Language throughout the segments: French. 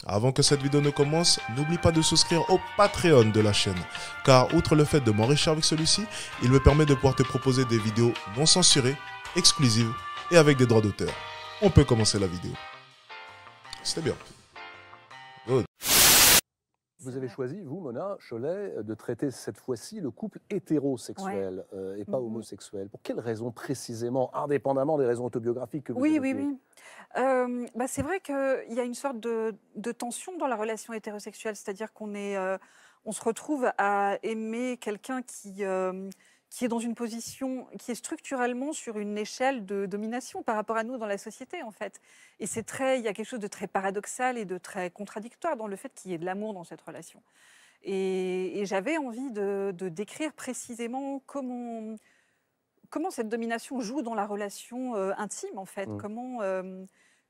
Avant que cette vidéo ne commence, n'oublie pas de souscrire au Patreon de la chaîne, car outre le fait de m'enrichir avec celui-ci, il me permet de pouvoir te proposer des vidéos non censurées, exclusives et avec des droits d'auteur. On peut commencer la vidéo. C'était bien. Good. Vous avez choisi, vous, Mona Chollet, de traiter cette fois-ci le couple hétérosexuel et pas homosexuel. Pour quelles raisons précisément, indépendamment des raisons autobiographiques que vous évoquez? Oui. C'est vrai qu'il y a une sorte de tension dans la relation hétérosexuelle, c'est-à-dire on se retrouve à aimer quelqu'un qui est dans une position qui est structurellement sur une échelle de domination par rapport à nous dans la société, en fait. Et il y a quelque chose de très paradoxal et de très contradictoire dans le fait qu'il y ait de l'amour dans cette relation. Et j'avais envie de décrire précisément comment cette domination joue dans la relation intime, en fait.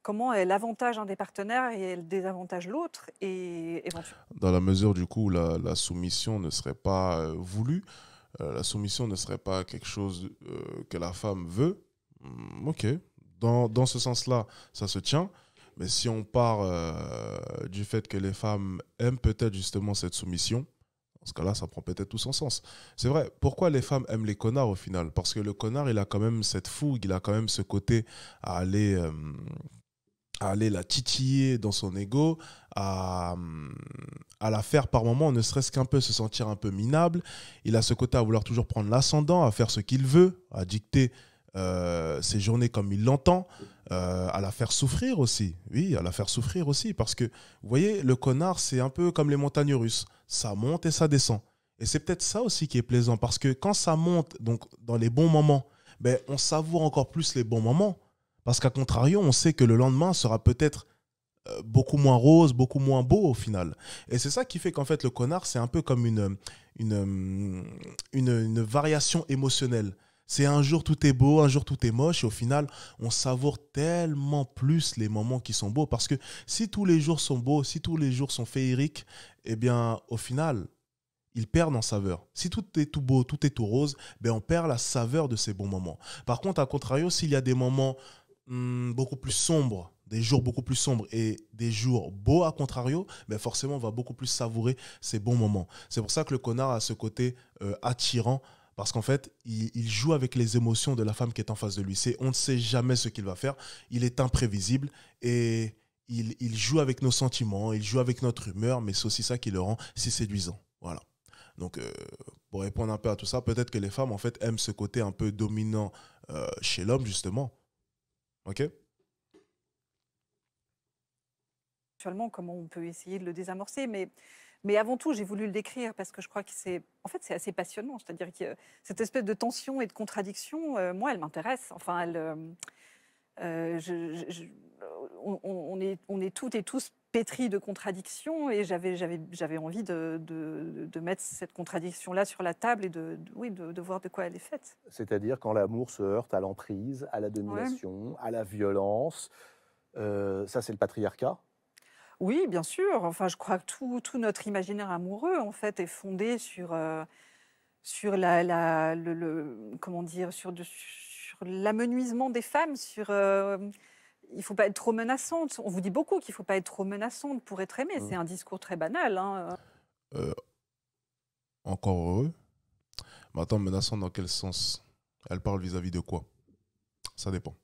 Comment elle avantage un des partenaires et elle désavantage l'autre. Et éventuellement. Dans la mesure du coup où la soumission ne serait pas voulue, la soumission ne serait pas quelque chose que la femme veut, ok. Dans ce sens-là, ça se tient. Mais si on part du fait que les femmes aiment peut-être justement cette soumission, dans ce cas-là, ça prend peut-être tout son sens. C'est vrai, pourquoi les femmes aiment les connards au final? Parce que le connard, il a quand même cette fougue, il a quand même ce côté à aller la titiller dans son ego, à la faire par moment, ne serait-ce qu'un peu se sentir un peu minable. Il a ce côté à vouloir toujours prendre l'ascendant, à faire ce qu'il veut, à dicter ses journées comme il l'entend, à la faire souffrir aussi. Oui, à la faire souffrir aussi. Parce que, vous voyez, le connard, c'est un peu comme les montagnes russes. Ça monte et ça descend. Et c'est peut-être ça aussi qui est plaisant. Parce que quand ça monte, donc dans les bons moments, ben, on savoure encore plus les bons moments. Parce qu'à contrario, on sait que le lendemain sera peut-être beaucoup moins rose, beaucoup moins beau au final. Et c'est ça qui fait qu'en fait, le connard, c'est un peu comme une variation émotionnelle. C'est un jour tout est beau, un jour tout est moche, et au final, on savoure tellement plus les moments qui sont beaux. Parce que si tous les jours sont beaux, si tous les jours sont féeriques, eh bien, au final, ils perdent en saveur. Si tout est tout beau, tout est tout rose, ben on perd la saveur de ces bons moments. Par contre, à contrario, s'il y a des moments beaucoup plus sombres, des jours beaucoup plus sombres et des jours beaux à contrario, ben forcément, on va beaucoup plus savourer ces bons moments. C'est pour ça que le connard a ce côté attirant. Parce qu'en fait, il joue avec les émotions de la femme qui est en face de lui. On ne sait jamais ce qu'il va faire. Il est imprévisible et il joue avec nos sentiments, il joue avec notre humeur, mais c'est aussi ça qui le rend si séduisant. Voilà. Donc, pour répondre un peu à tout ça, peut-être que les femmes, en fait, aiment ce côté un peu dominant chez l'homme, justement. Ok? Actuellement, comment on peut essayer de le désamorcer. Mais avant tout, j'ai voulu le décrire parce que je crois que c'est assez passionnant. C'est-à-dire que cette espèce de tension et de contradiction, moi, elle m'intéresse. Enfin, on est toutes et tous pétris de contradictions et j'avais envie de mettre cette contradiction-là sur la table et de voir de quoi elle est faite. C'est-à-dire quand l'amour se heurte à l'emprise, à la domination, à la violence. Ça, c'est le patriarcat. Oui, bien sûr. Enfin, je crois que tout notre imaginaire amoureux, en fait, est fondé sur comment dire, sur l'amenuisement des femmes, il ne faut pas être trop menaçante. On vous dit beaucoup qu'il ne faut pas être trop menaçante pour être aimée. C'est un discours très banal. Hein. Encore heureux. Mais attends, menaçant dans quel sens? Elle parle vis-à-vis de quoi? Ça dépend.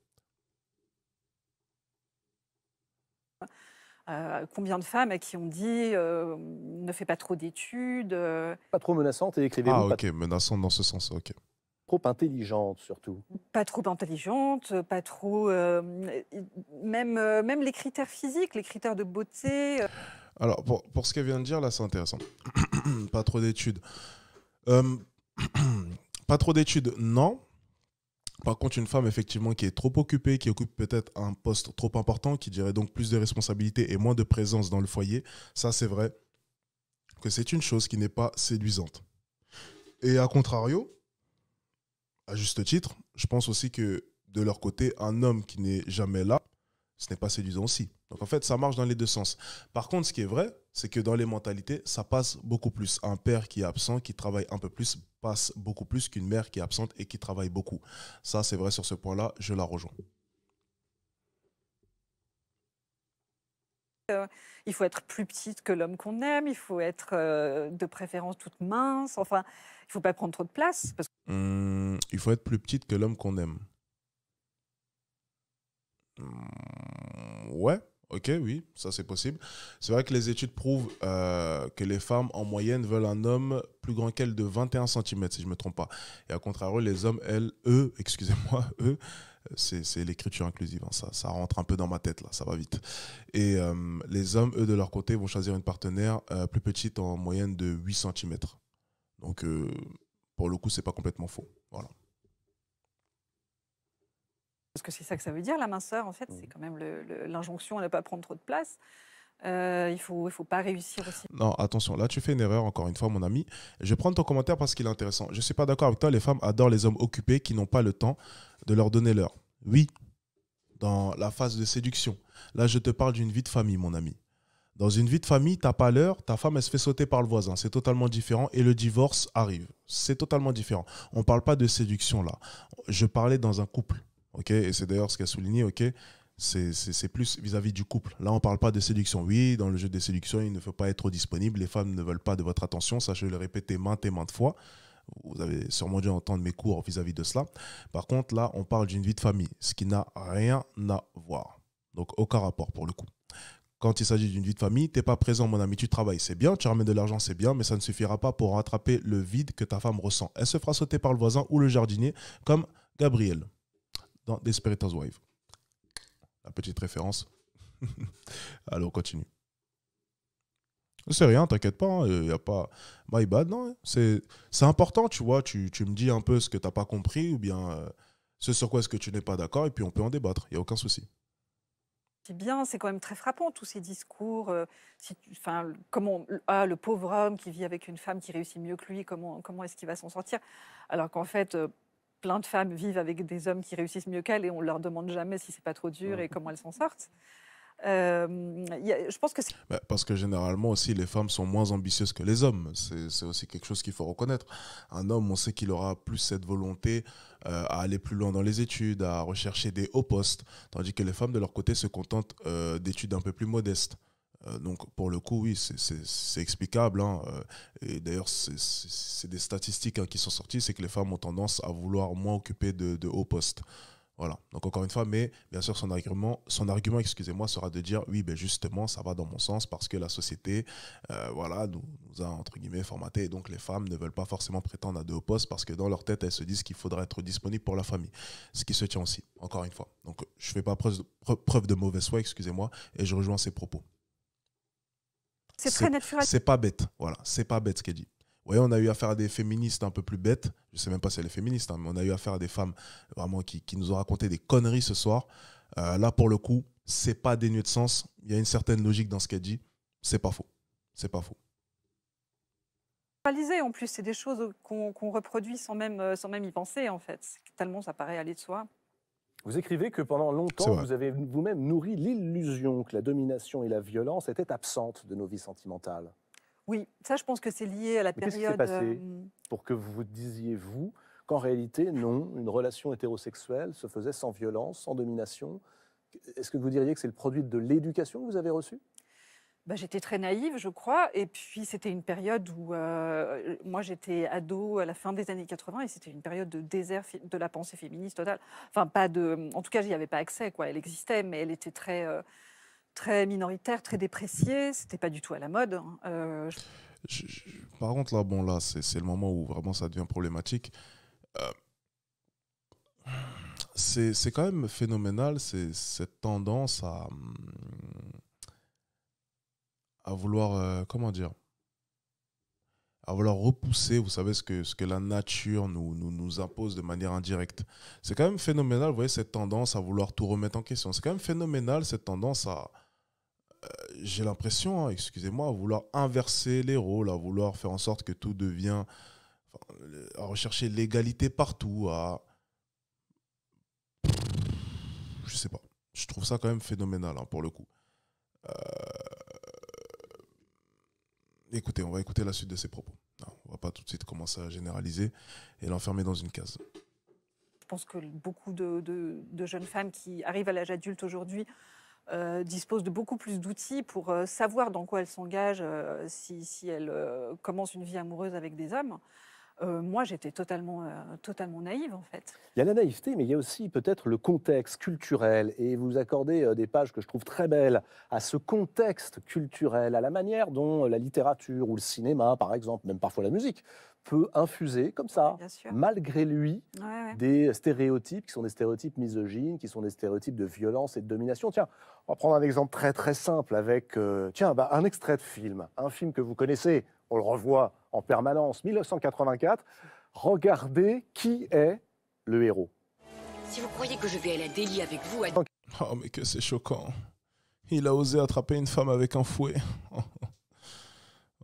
Combien de femmes à qui on dit ne fais pas trop d'études. Pas trop menaçante et écrivez-vous. Ah, ok, menaçante dans ce sens, ok. Trop intelligente, surtout. Pas trop intelligente, pas trop. Même les critères physiques, les critères de beauté. Alors, pour ce qu'elle vient de dire, là, c'est intéressant. Pas trop d'études. Pas trop d'études, non. Par contre, une femme, effectivement, qui est trop occupée, qui occupe peut-être un poste trop important, qui dirait donc plus de responsabilités et moins de présence dans le foyer, ça, c'est vrai que c'est une chose qui n'est pas séduisante. Et à contrario, à juste titre, je pense aussi que de leur côté, un homme qui n'est jamais là, ce n'est pas séduisant aussi. Donc en fait, ça marche dans les deux sens. Par contre, ce qui est vrai, c'est que dans les mentalités, ça passe beaucoup plus. Un père qui est absent, qui travaille un peu plus, passe beaucoup plus qu'une mère qui est absente et qui travaille beaucoup. Ça, c'est vrai sur ce point-là, je la rejoins. Il faut être plus petite que l'homme qu'on aime, il faut être de préférence toute mince, enfin, il ne faut pas prendre trop de place. Parce Il faut être plus petite que l'homme qu'on aime. Ouais, ok, oui, ça c'est possible. C'est vrai que les études prouvent que les femmes en moyenne veulent un homme plus grand qu'elles de 21 cm, si je ne me trompe pas. Et à contrario, les hommes, eux, c'est l'écriture inclusive, hein, ça rentre un peu dans ma tête, là, ça va vite. Et les hommes, eux, de leur côté, vont choisir une partenaire plus petite en moyenne de 8 cm. Donc, pour le coup, c'est pas complètement faux. Voilà. que c'est ça que ça veut dire, la minceur, en fait, c'est quand même l'injonction à ne pas prendre trop de place. Il faut pas réussir aussi. Non, attention, là tu fais une erreur, encore une fois, mon ami. Je vais prendre ton commentaire parce qu'il est intéressant. Je ne suis pas d'accord avec toi, les femmes adorent les hommes occupés qui n'ont pas le temps de leur donner l'heure. Oui, dans la phase de séduction. Là, je te parle d'une vie de famille, mon ami. Dans une vie de famille, tu n'as pas l'heure, ta femme, elle se fait sauter par le voisin. C'est totalement différent et le divorce arrive. C'est totalement différent. On ne parle pas de séduction là. Je parlais dans un couple, ok. Et c'est d'ailleurs ce qu'a souligné, ok. C'est plus vis-à-vis du couple. Là, on ne parle pas de séduction. Oui, dans le jeu des séductions, il ne faut pas être trop disponible. Les femmes ne veulent pas de votre attention. Ça, je le répétais maintes et maintes fois. Vous avez sûrement dû entendre mes cours vis-à-vis de cela. Par contre, là, on parle d'une vie de famille, ce qui n'a rien à voir. Donc, aucun rapport pour le coup. Quand il s'agit d'une vie de famille, tu n'es pas présent, mon ami, tu travailles, c'est bien, tu ramènes de l'argent, c'est bien, mais ça ne suffira pas pour rattraper le vide que ta femme ressent. Elle se fera sauter par le voisin ou le jardinier, comme Gabriel dans Desperate Housewives. La petite référence. Allez, on continue. C'est rien, t'inquiète pas, il n'y a pas... My bad, non. C'est important, tu vois, tu me dis un peu ce que tu n'as pas compris ou bien ce sur quoi est-ce que tu n'es pas d'accord et puis on peut en débattre, il n'y a aucun souci. C'est bien, c'est quand même très frappant, tous ces discours. Le pauvre homme qui vit avec une femme qui réussit mieux que lui, comment est-ce qu'il va s'en sortir? Alors qu'en fait, plein de femmes vivent avec des hommes qui réussissent mieux qu'elles et on ne leur demande jamais si c'est pas trop dur et comment elles s'en sortent. Je pense que c'est... Parce que généralement aussi, les femmes sont moins ambitieuses que les hommes. C'est aussi quelque chose qu'il faut reconnaître. Un homme, on sait qu'il aura plus cette volonté à aller plus loin dans les études, à rechercher des hauts postes, tandis que les femmes, de leur côté, se contentent d'études un peu plus modestes. Donc, pour le coup, oui, c'est explicable, hein. Et d'ailleurs, c'est des statistiques, hein, qui sont sorties, c'est que les femmes ont tendance à vouloir moins occuper de hauts postes. Voilà. Donc encore une fois, mais bien sûr, son argument, excusez-moi, sera de dire oui, ben justement, ça va dans mon sens parce que la société, voilà, nous a entre guillemets formaté. Et donc les femmes ne veulent pas forcément prétendre à de hauts postes parce que dans leur tête, elles se disent qu'il faudra être disponible pour la famille. Ce qui se tient aussi, encore une fois. Donc je ne fais pas preuve de mauvaise foi, excusez-moi, et je rejoins ses propos. C'est très naturel. C'est pas bête, voilà, c'est pas bête ce qu'elle dit. Vous voyez, on a eu affaire à des féministes un peu plus bêtes. Je ne sais même pas si elle est féministe, hein, mais on a eu affaire à des femmes vraiment qui nous ont raconté des conneries ce soir. Là, pour le coup, c'est pas dénué de sens. Il y a une certaine logique dans ce qu'elle dit. C'est pas faux. C'est pas faux. En plus, c'est des choses qu'on reproduit sans même y penser, en fait. Tellement ça paraît aller de soi. Vous écrivez que pendant longtemps, vous avez vous-même nourri l'illusion que la domination et la violence étaient absentes de nos vies sentimentales. Oui, ça, je pense que c'est lié à la période... Qu'est-ce qui s'est passé pour que vous disiez, vous, qu'en réalité, non, une relation hétérosexuelle se faisait sans violence, sans domination? Est-ce que vous diriez que c'est le produit de l'éducation que vous avez reçue? J'étais très naïve, je crois. Et puis, c'était une période où... moi, j'étais ado à la fin des années 80 et c'était une période de désert de la pensée féministe totale. Enfin, pas de... En tout cas, j'y avais pas accès, quoi. Elle existait, mais elle était très... très minoritaire, très dépréciée, c'était pas du tout à la mode. Par contre, là, bon, là, c'est le moment où vraiment ça devient problématique. C'est quand même phénoménal, c'est cette tendance à vouloir, comment dire, à vouloir repousser, vous savez, ce que la nature nous impose de manière indirecte. C'est quand même phénoménal, vous voyez, cette tendance à vouloir tout remettre en question. C'est quand même phénoménal, cette tendance à... j'ai l'impression, hein, excusez-moi, à vouloir inverser les rôles, à vouloir faire en sorte que tout devient... à rechercher l'égalité partout, à... Je sais pas. Je trouve ça quand même phénoménal, hein, pour le coup. Écoutez, on va écouter la suite de ses propos. Non, on va pas tout de suite commencer à généraliser et l'enfermer dans une case. Je pense que beaucoup de jeunes femmes qui arrivent à l'âge adulte aujourd'hui dispose de beaucoup plus d'outils pour savoir dans quoi elle s'engage si elle commence une vie amoureuse avec des hommes. Moi, j'étais totalement naïve, en fait. Il y a la naïveté, mais il y a aussi peut-être le contexte culturel. Et vous accordez des pages que je trouve très belles à ce contexte culturel, à la manière dont la littérature ou le cinéma, par exemple, même parfois la musique, peut infuser comme ça, Bien sûr. malgré lui, Ouais, ouais. des stéréotypes qui sont des stéréotypes misogynes, qui sont des stéréotypes de violence et de domination. Tiens, on va prendre un exemple très très simple avec un extrait de film, un film que vous connaissez, on le revoit en permanence, 1984. Regardez qui est le héros. Si vous croyez que je vais à la Delhi avec vous, Oh, mais que c'est choquant. Il a osé attraper une femme avec un fouet.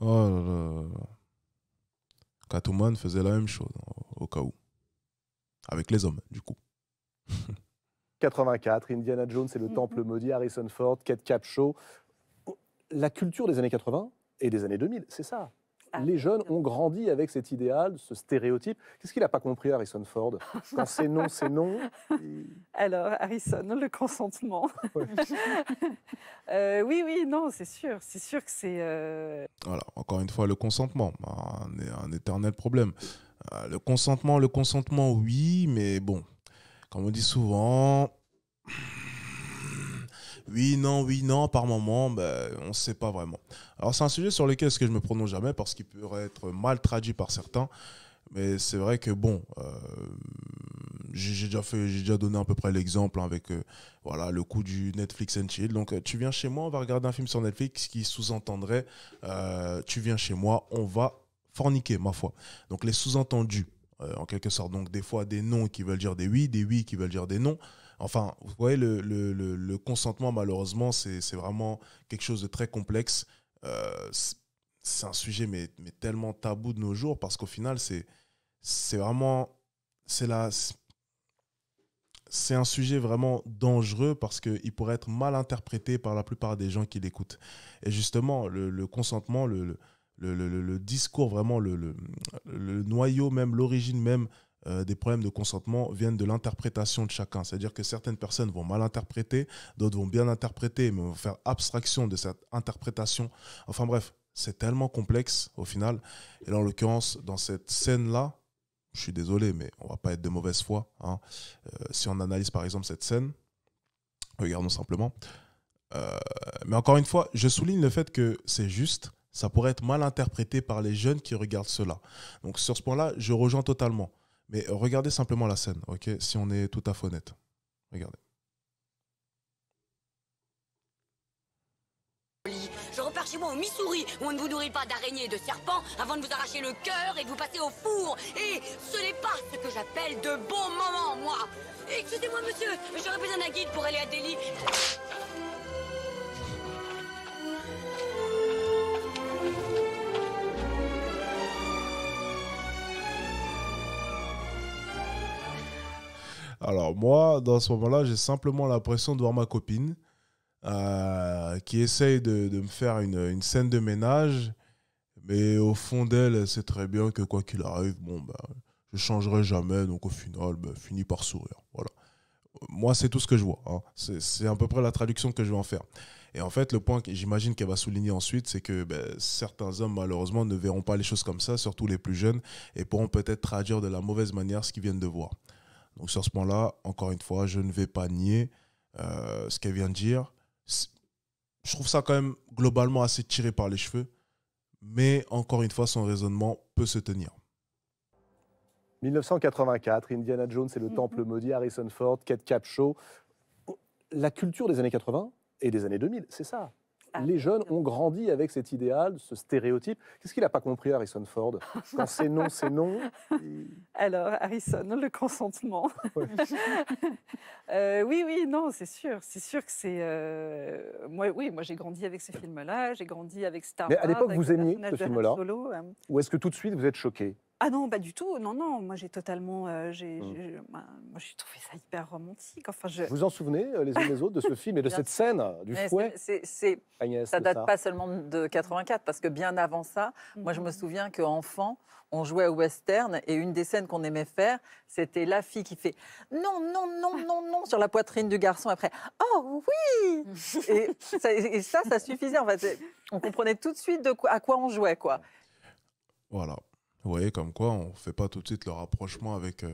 Oh là là. Catwoman faisait la même chose, au cas où. Avec les hommes, du coup. 84, Indiana Jones et le Temple maudit, Harrison Ford, Kate Capshaw. La culture des années 80 et des années 2000, c'est ça. Les jeunes ont grandi avec cet idéal, ce stéréotype. Qu'est-ce qu'il n'a pas compris, Harrison Ford? Quand c'est non, c'est non. Alors, Harrison, le consentement. Ouais. Oui, non, c'est sûr. C'est sûr que c'est... Voilà, encore une fois, le consentement, un éternel problème. Le consentement, oui, mais bon, comme on dit souvent, oui, non, par moment, ben, on ne sait pas vraiment. Alors, c'est un sujet sur lequel je ne me prononce jamais parce qu'il pourrait être mal traduit par certains. Mais c'est vrai que, bon, j'ai déjà donné à peu près l'exemple avec voilà, le coup du Netflix and chill. Donc, tu viens chez moi, on va regarder un film sur Netflix qui sous-entendrait tu viens chez moi, on va forniquer, ma foi. Donc, les sous-entendus, en quelque sorte. Donc, des fois, des non qui veulent dire des oui qui veulent dire des non. Enfin, vous voyez, le consentement, malheureusement, c'est vraiment quelque chose de très complexe. C'est un sujet mais tellement tabou de nos jours parce qu'au final, c'est un sujet vraiment dangereux parce qu'il pourrait être mal interprété par la plupart des gens qui l'écoutent. Et justement, le consentement, le discours, vraiment, le noyau même, l'origine même des problèmes de consentement viennent de l'interprétation de chacun. C'est-à-dire que certaines personnes vont mal interpréter, d'autres vont bien interpréter, mais vont faire abstraction de cette interprétation. Enfin bref, c'est tellement complexe au final. Et là, en l'occurrence, dans cette scène-là, je suis désolé, mais on ne va pas être de mauvaise foi. Hein. Si on analyse par exemple cette scène, regardons simplement. Mais encore une fois, je souligne le fait que c'est juste, ça pourrait être mal interprété par les jeunes qui regardent cela. Donc sur ce point-là, je rejoins totalement. Mais regardez simplement la scène, ok, si on est tout à fait honnête. Regardez. je repars chez moi au Missouri, où on ne vous nourrit pas d'araignées et de serpents avant de vous arracher le cœur et de vous passer au four. Et ce n'est pas ce que j'appelle de bons moments, moi. Excusez-moi, monsieur, j'aurais besoin d'un guide pour aller à Delhi. Alors moi, dans ce moment-là, j'ai simplement l'impression de voir ma copine qui essaye de me faire une scène de ménage, mais au fond d'elle, elle sait très bien que quoi qu'il arrive, bon, bah, je ne changerai jamais, donc au final, bah, finit par sourire. Voilà. Moi, c'est tout ce que je vois. Hein. C'est à peu près la traduction que je vais en faire. Et en fait, le point que j'imagine qu'elle va souligner ensuite, c'est que certains hommes, malheureusement, ne verront pas les choses comme ça, surtout les plus jeunes, et pourront peut-être traduire de la mauvaise manière ce qu'ils viennent de voir. Donc sur ce point-là, encore une fois, je ne vais pas nier ce qu'elle vient de dire. Je trouve ça quand même globalement assez tiré par les cheveux, mais encore une fois, son raisonnement peut se tenir. 1984, Indiana Jones et le Temple maudit, Harrison Ford, Kate Capshaw. La culture des années 80 et des années 2000, c'est ça. Les jeunes ont grandi avec cet idéal, ce stéréotype. Qu'est-ce qu'il n'a pas compris, Harrison Ford? Quand c'est non, c'est non. Alors, Harrison, le consentement. Ouais. Oui, non, c'est sûr. C'est sûr que c'est... moi, j'ai grandi avec ce film-là. J'ai grandi avec Star Wars. Mais à l'époque, avec vous le aimiez personnage ce de Han film-là Solo. Ou est-ce que tout de suite, vous êtes choqué? Ah non, pas du tout. Non, non, moi j'ai totalement, Mm. moi j'ai trouvé ça hyper romantique. Enfin, Vous en souvenez, les uns les autres, de ce film et de Bien cette sûr. scène du Mais fouet, Agnès, ça de date ça pas seulement de 84, parce que bien avant ça, moi je me souviens qu'enfant, on jouait au western et une des scènes qu'on aimait faire, c'était la fille qui fait non, non, non, non, non sur la poitrine du garçon après. Oh oui et ça suffisait en fait. On comprenait tout de suite à quoi on jouait, quoi. Voilà. Vous voyez, comme quoi, on ne fait pas tout de suite le rapprochement avec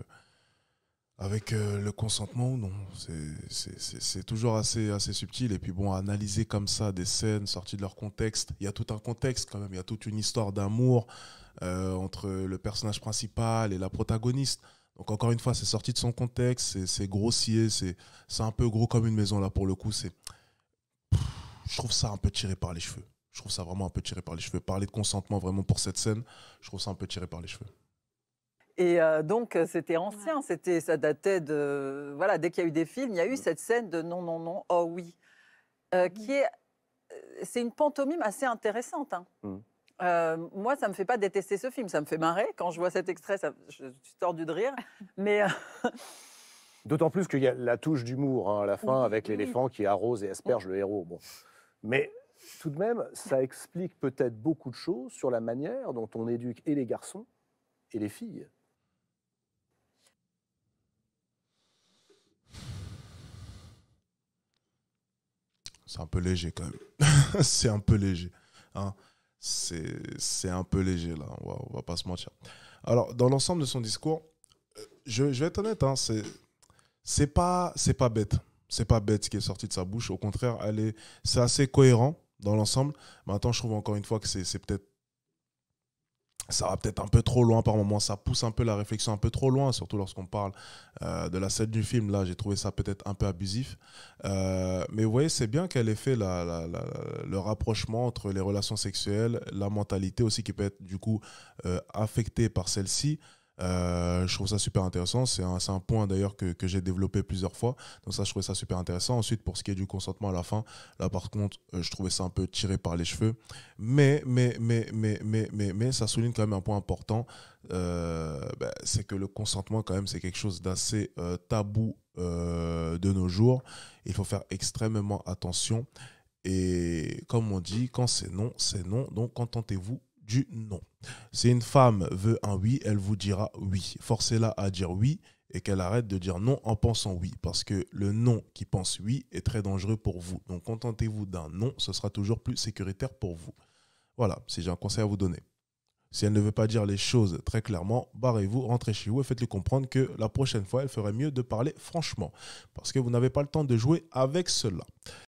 le consentement ou non. C'est toujours assez subtil. Et puis bon, analyser comme ça des scènes sorties de leur contexte, il y a tout un contexte quand même, il y a toute une histoire d'amour entre le personnage principal et la protagoniste. Donc encore une fois, c'est sorti de son contexte, c'est grossier, c'est un peu gros comme une maison là pour le coup. Je trouve ça un peu tiré par les cheveux. Je trouve ça vraiment un peu tiré par les cheveux. Parler de consentement vraiment pour cette scène, je trouve ça un peu tiré par les cheveux. Et donc, c'était ancien, ça datait de... Voilà, dès qu'il y a eu des films, il y a eu cette scène de non, non, non, oh oui, c'est une pantomime assez intéressante. Hein. Moi, ça ne me fait pas détester ce film, ça me fait marrer. Quand je vois cet extrait, je suis tordue de rire. Mais D'autant plus qu'il y a la touche d'humour à la fin avec l'éléphant qui arrose et asperge le héros. Bon. Mais tout de même, ça explique peut-être beaucoup de choses sur la manière dont on éduque et les garçons et les filles. C'est un peu léger quand même. C'est un peu léger. Hein. C'est un peu léger là, on va pas se mentir. Alors, dans l'ensemble de son discours, je vais être honnête, hein, c'est pas bête. C'est pas bête ce qui est sorti de sa bouche. Au contraire, c'est assez cohérent dans l'ensemble. Maintenant, je trouve encore une fois que c'est peut-être ça va peut-être un peu trop loin par moment, ça pousse un peu la réflexion un peu trop loin, surtout lorsqu'on parle de la scène du film. Là, j'ai trouvé ça peut-être un peu abusif. Mais vous voyez, c'est bien qu'elle ait fait le rapprochement entre les relations sexuelles, la mentalité aussi qui peut être du coup affectée par celle-ci. Je trouve ça super intéressant. C'est un point d'ailleurs que j'ai développé plusieurs fois. Donc ça, je trouvais ça super intéressant. Ensuite, pour ce qui est du consentement à la fin, là par contre, je trouvais ça un peu tiré par les cheveux. Mais ça souligne quand même un point important. C'est que le consentement, quand même, c'est quelque chose d'assez tabou de nos jours. Il faut faire extrêmement attention. Et comme on dit, quand c'est non, c'est non. Donc contentez-vous du non. Si une femme veut un oui, elle vous dira oui. Forcez-la à dire oui et qu'elle arrête de dire non en pensant oui. Parce que le non qui pense oui est très dangereux pour vous. Donc contentez-vous d'un non, ce sera toujours plus sécuritaire pour vous. Voilà, si j'ai un conseil à vous donner. Si elle ne veut pas dire les choses très clairement, barrez-vous, rentrez chez vous et faites-lui comprendre que la prochaine fois, elle ferait mieux de parler franchement. Parce que vous n'avez pas le temps de jouer avec cela.